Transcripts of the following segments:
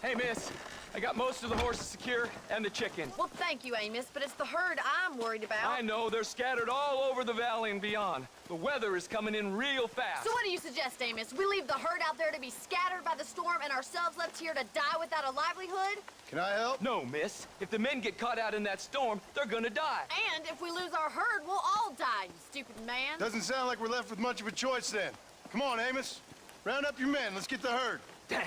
Hey, miss. I got most of the horses secure and the chickens. Well, thank you, Amos, but it's the herd I'm worried about. I know. They're scattered all over the valley and beyond. The weather is coming in real fast. So what do you suggest, Amos? We leave the herd out there to be scattered by the storm and ourselves left here to die without a livelihood? Can I help? No, miss. If the men get caught out in that storm, they're gonna die. And if we lose our herd, we'll all die, you stupid man. Doesn't sound like we're left with much of a choice then. Come on, Amos. Round up your men. Let's get the herd. Dang.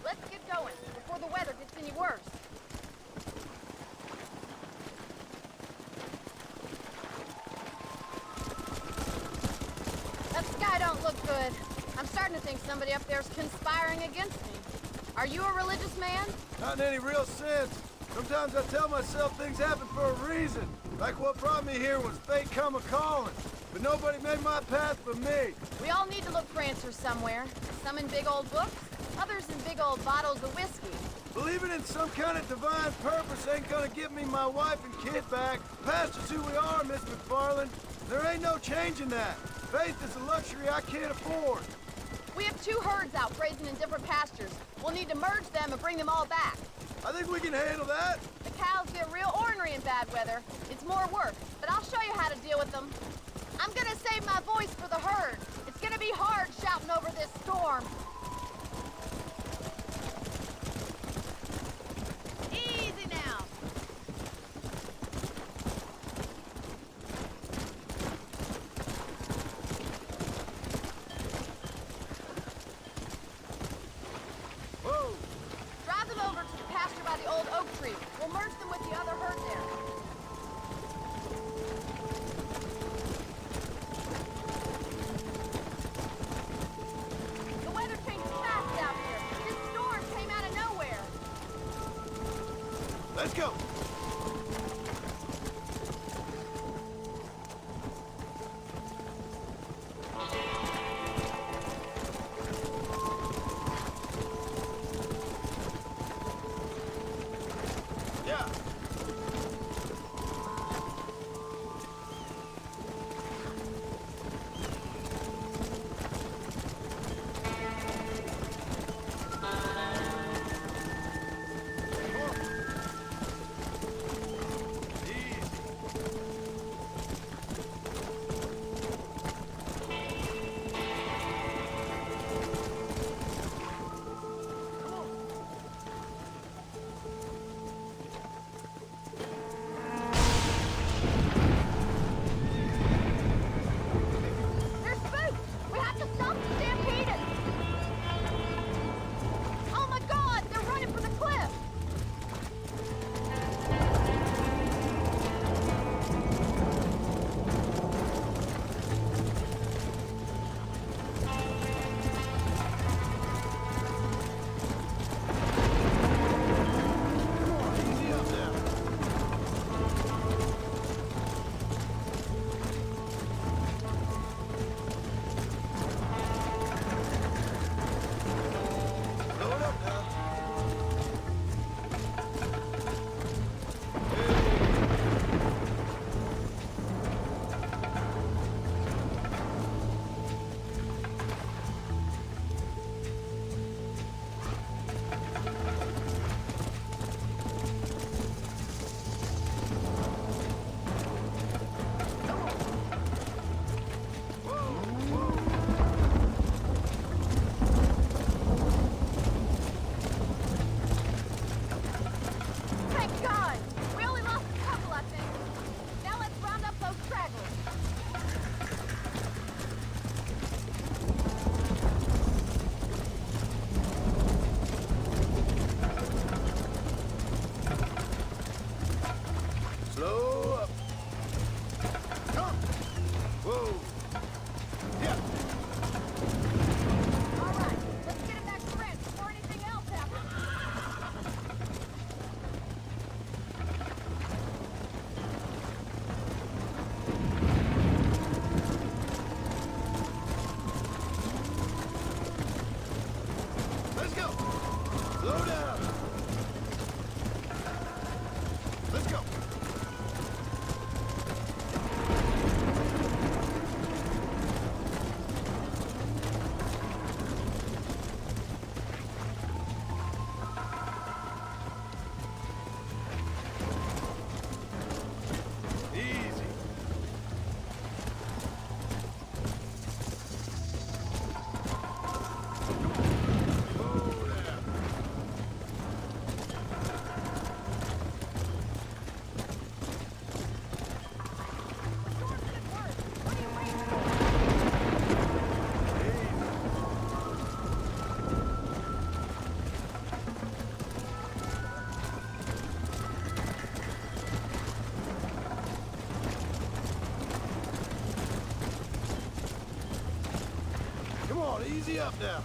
Let's get going before the weather gets any worse. That sky don't look good. I'm starting to think somebody up there's conspiring against me. Are you a religious man? Not in any real sense. Sometimes I tell myself things happen for a reason. Like what brought me here was fate come a-calling. But nobody made my path but me. We all need to look for answers somewhere. Some in big old books, others in big old bottles of whiskey. Believing in some kind of divine purpose ain't gonna give me my wife and kid back. Past is who we are, Miss McFarland. There ain't no changing that. Faith is a luxury I can't afford. We have 2 herds out grazing in different pastures. We'll need to merge them and bring them all back. I think we can handle that. The cows get real ornery in bad weather. It's more work, but I'll show you how to deal with them. I'm gonna save my voice for the herd. It's gonna be hard shouting over this storm. Easy now. Whoa! Drive them over to the pasture by the old oak tree. We'll merge them with the other herd there. The weather changes fast out here. This storm came out of nowhere. Let's go! Yeah. Slow down. Let's go. Come on, easy up now.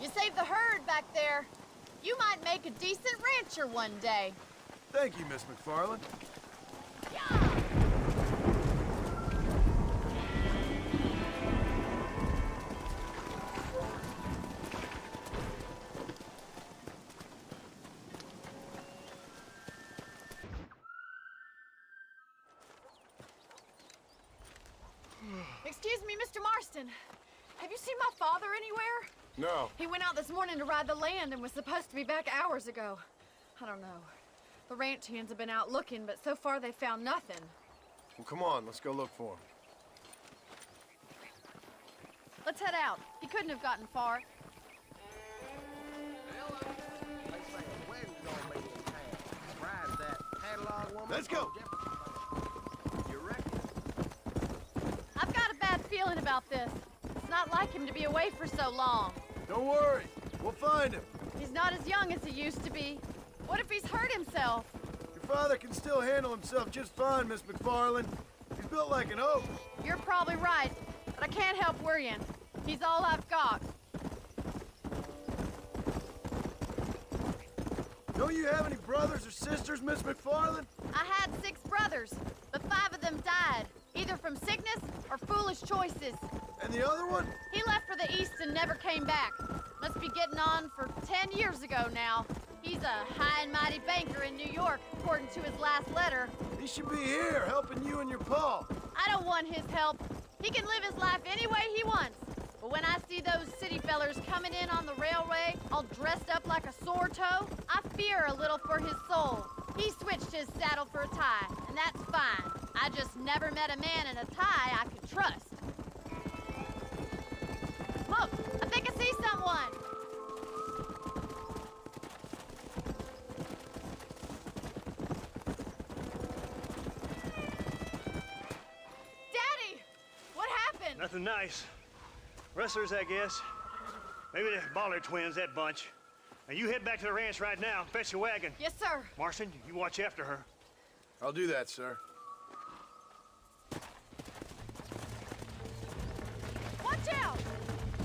You saved the herd back there. You might make a decent rancher one day. Thank you, Miss McFarland. Yeah! Excuse me, Mr. Marston. Have you seen my father anywhere? No. He went out this morning to ride the land and was supposed to be back hours ago. I don't know. The ranch hands have been out looking, but so far they found nothing. Well, come on, let's go look for him. Let's head out. He couldn't have gotten far. Let's go. I've got a bad feeling about this. It's not like him to be away for so long. Don't worry. We'll find him. He's not as young as he used to be. What if he's hurt himself? Your father can still handle himself just fine, Miss McFarland. He's built like an oak. You're probably right, but I can't help worrying. He's all I've got. Don't you have any brothers or sisters, Miss McFarland? I had 6 brothers, but 5 of them died, either from sickness or foolish choices. And the other one? He left for the east and never came back. Must be getting on for 10 years ago now. He's a high and mighty banker in New York, according to his last letter. He should be here, helping you and your pa. I don't want his help. He can live his life any way he wants. But when I see those city fellers coming in on the railway, all dressed up like a sore toe, I fear a little for his soul. He switched his saddle for a tie, and that's fine. I just never met a man in a tie I could trust. Look, I think I see someone. Daddy! What happened? Nothing nice. Rustlers, I guess. Maybe the Baller twins, that bunch. Now you head back to the ranch right now. Fetch your wagon. Yes, sir. Marston, you watch after her. I'll do that, sir. Watch out!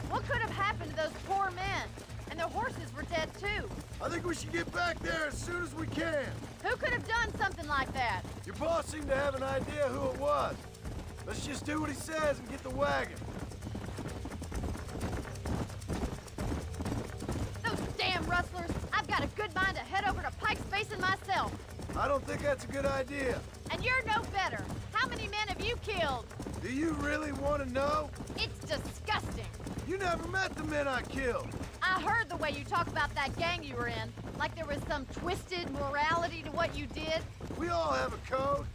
What could have happened to those poor men? And their horses were dead, too. I think we should get back there as soon as we can. Who could have done something like that? Your boss seemed to have an idea who it was. Let's just do what he says and get the wagon. Those damn rustlers! I've got a good mind to head over to Pike's Basin myself. I don't think that's a good idea. And you're no better. How many men have you killed? Do you really want to know? It's disgusting. You never met the men I killed. I heard the way you talk about that gang you were in. Like there was some twisted morality to what you did? We all have a code.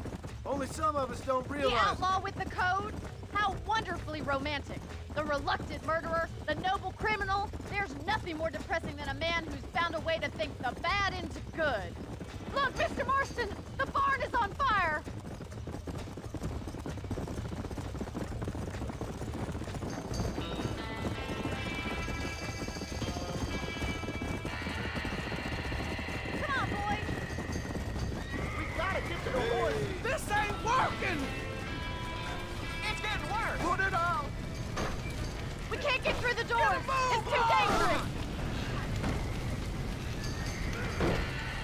Only some of us don't The realize it. outlaw with the code? How wonderfully romantic. The reluctant murderer, the noble criminal. There's nothing more depressing than a man who's found a way to think the bad into good. Look, Mr. Marston, the barn is on fire. Come on, boys. We gotta get to the horse. This ain't working. It's getting worse. Put it on. We can't get through the doors. It's too dangerous.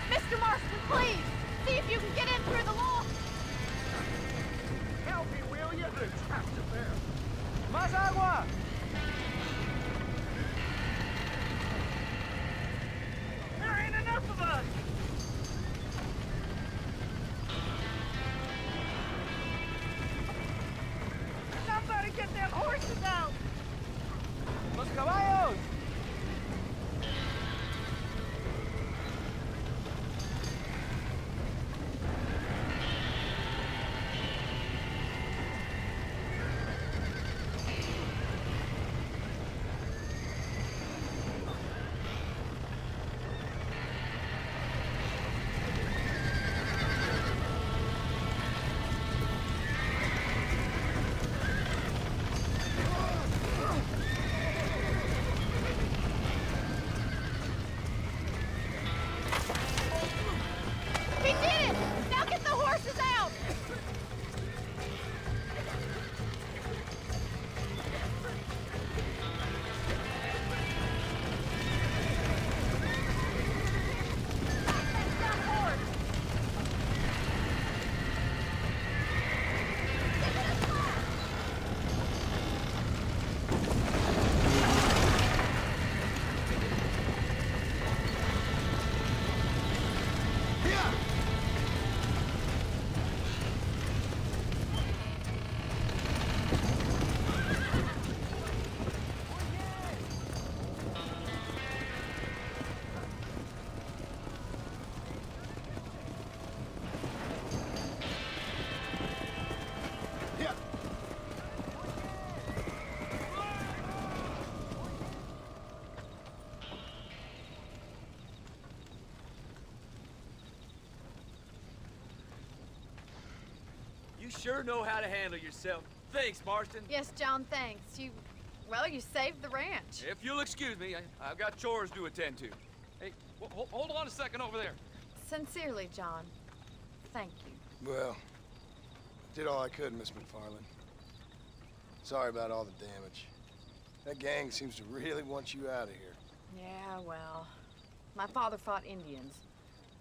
Mr. Marston, please, see if you can get in through the loft. Help me, will you? They're trapped in there. Más agua! There ain't enough of us. Somebody get them horses out. Los caballos! He did it! Now get the horses out! You sure know how to handle yourself. Thanks, Marston. Yes, John, thanks. You saved the ranch. If you'll excuse me, I've got chores to attend to. Hey, hold on a second over there. Sincerely, John. Thank you. Well, I did all I could, Miss McFarland. Sorry about all the damage. That gang seems to really want you out of here. Yeah, well, my father fought Indians.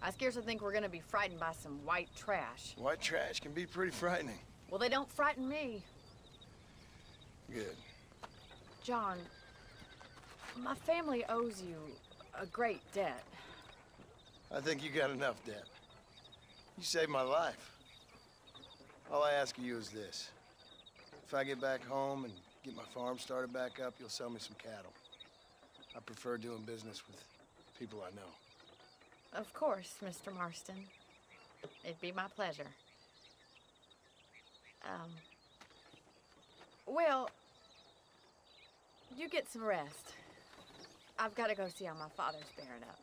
I scarcely think we're gonna be frightened by some white trash. White trash can be pretty frightening. Well, they don't frighten me. Good. John, my family owes you a great debt. I think you got enough debt. You saved my life. All I ask of you is this. If I get back home and get my farm started back up, you'll sell me some cattle. I prefer doing business with people I know. Of course, Mr. Marston. It'd be my pleasure. Well, you get some rest. I've got to go see how my father's bearing up.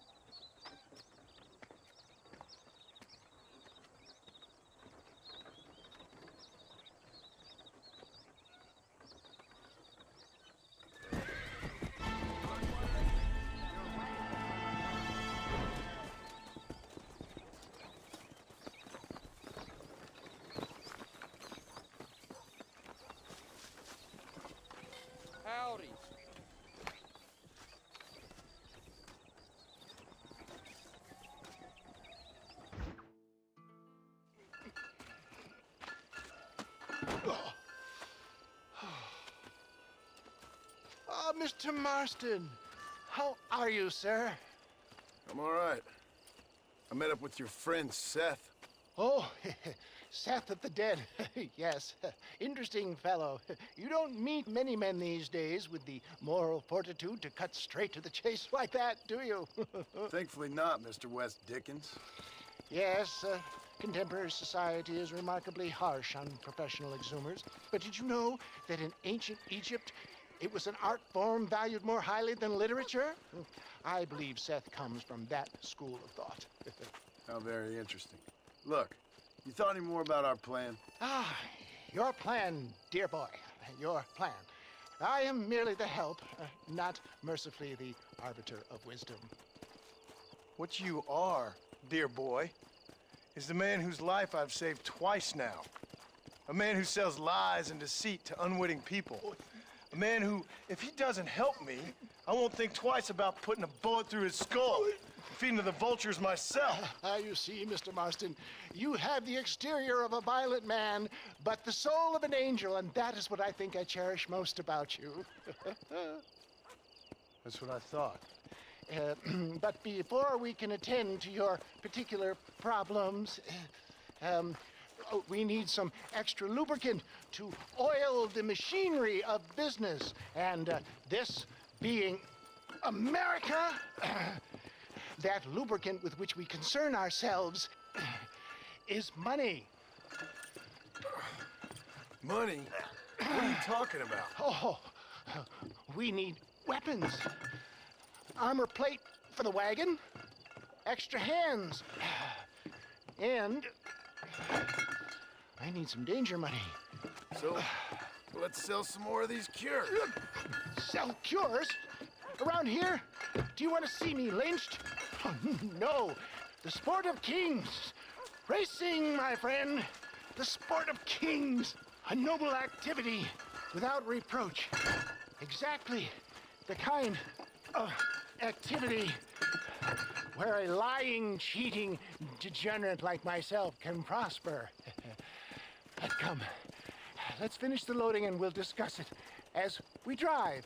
Howdy. Oh, Mr. Marston. How are you, sir? I'm all right. I met up with your friend, Seth. Oh, Seth of the Dead. Yes, interesting fellow. You don't meet many men these days with the moral fortitude to cut straight to the chase like that, do you? Thankfully not, Mr. West Dickens. Yes, contemporary society is remarkably harsh on professional exhumers. But did you know that in ancient Egypt, it was an art form valued more highly than literature? I believe Seth comes from that school of thought. How very interesting. Look, you thought any more about our plan? Ah, your plan, dear boy, your plan. I am merely the help, not mercifully the arbiter of wisdom. What you are, dear boy, is the man whose life I've saved twice now. A man who sells lies and deceit to unwitting people. A man who, if he doesn't help me, I won't think twice about putting a bullet through his skull, feeding to the vultures myself. You see, Mr. Marston, you have the exterior of a violent man, but the soul of an angel, and that is what I think I cherish most about you. That's what I thought. But before we can attend to your particular problems, we need some extra lubricant to oil the machinery of business. And this being America, that lubricant with which we concern ourselves is money. Money? What are you talking about? Oh, we need weapons. Armor plate for the wagon, extra hands, and I need some danger money. So, let's sell some more of these cures. Sell cures? Around here? Do you want to see me lynched? Oh, no. The sport of kings. Racing, my friend. The sport of kings. A noble activity without reproach. Exactly the kind of activity where a lying, cheating degenerate like myself can prosper. But come, let's finish the loading and we'll discuss it as we drive.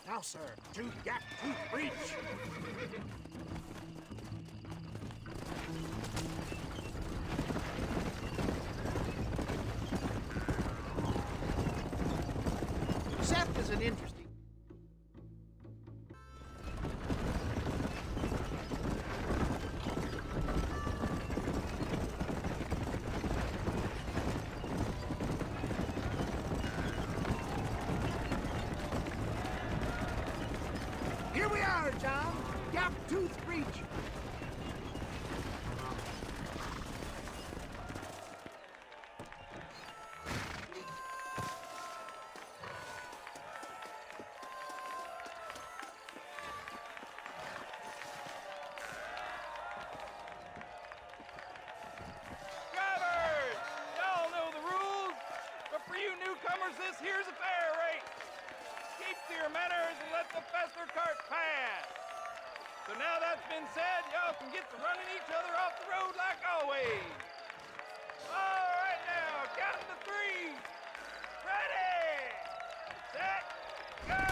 Now, sir, tooth gap, tooth breach. Seth is an interesting. Here we are, John. Gap tooth breach. Drivers! Y'all know the rules, but for you newcomers, this here's a fair race. Keep to your manners and let the faster cart pass. So now that's been said, y'all can get to running each other off the road like always. All right now, counting to three. Ready, set, go!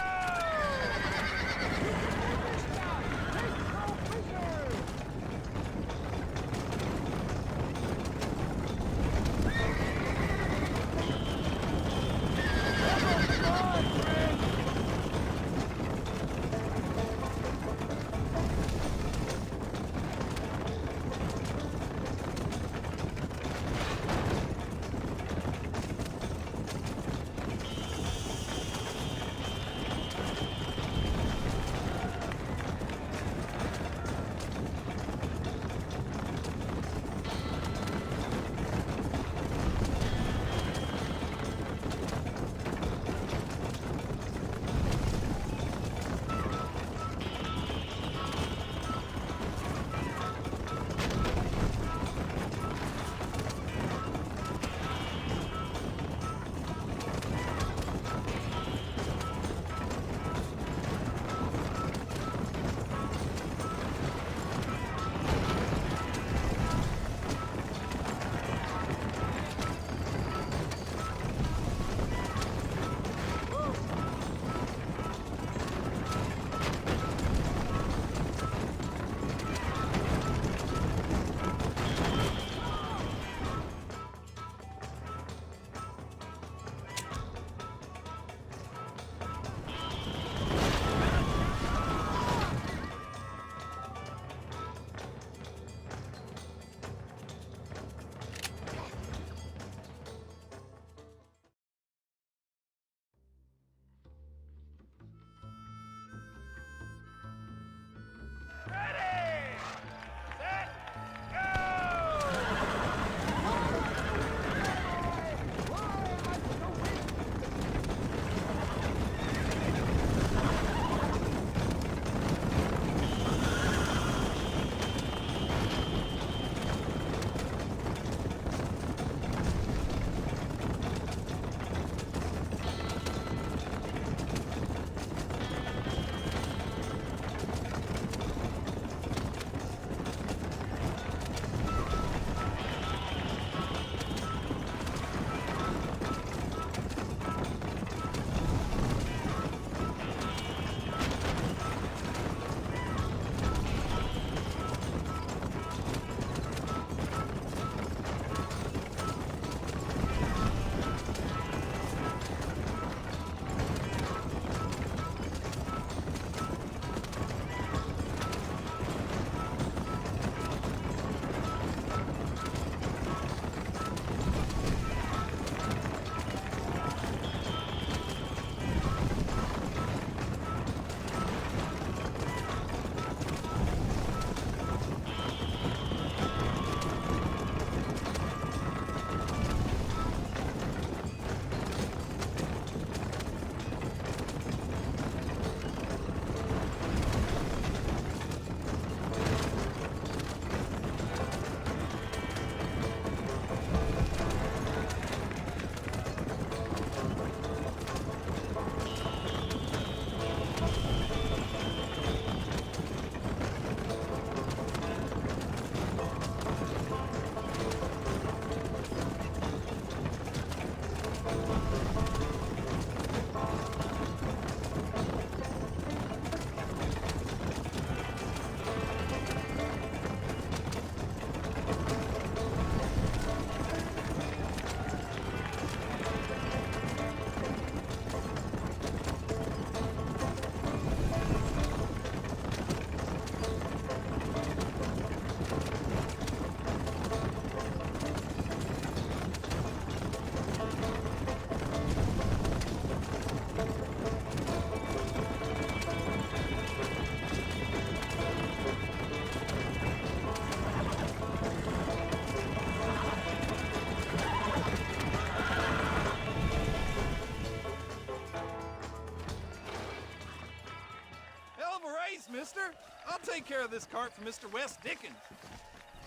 Thanks, mister. I'll take care of this cart for Mr. West Dickens.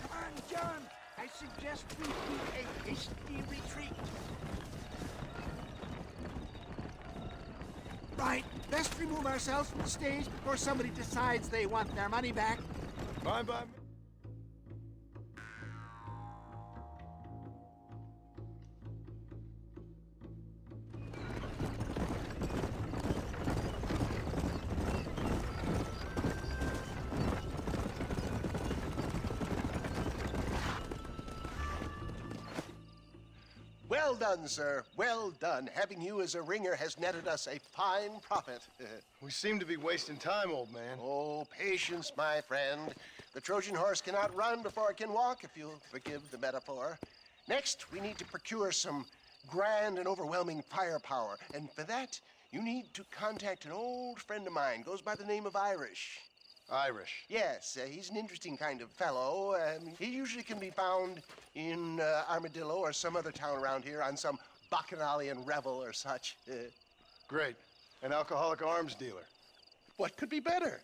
Come on, John. I suggest we do a hasty retreat. Right. Best remove ourselves from the stage before somebody decides they want their money back. Fine by me. Well done, sir. Well done. Having you as a ringer has netted us a fine profit. We seem to be wasting time, old man. Oh, patience, my friend. The Trojan horse cannot run before it can walk, if you'll forgive the metaphor. Next, we need to procure some grand and overwhelming firepower. And for that, you need to contact an old friend of mine. Goes by the name of Irish. Irish. Yes, he's an interesting kind of fellow. He usually can be found in Armadillo or some other town around here on some bacchanalian revel or such. Great. An alcoholic arms dealer. What could be better?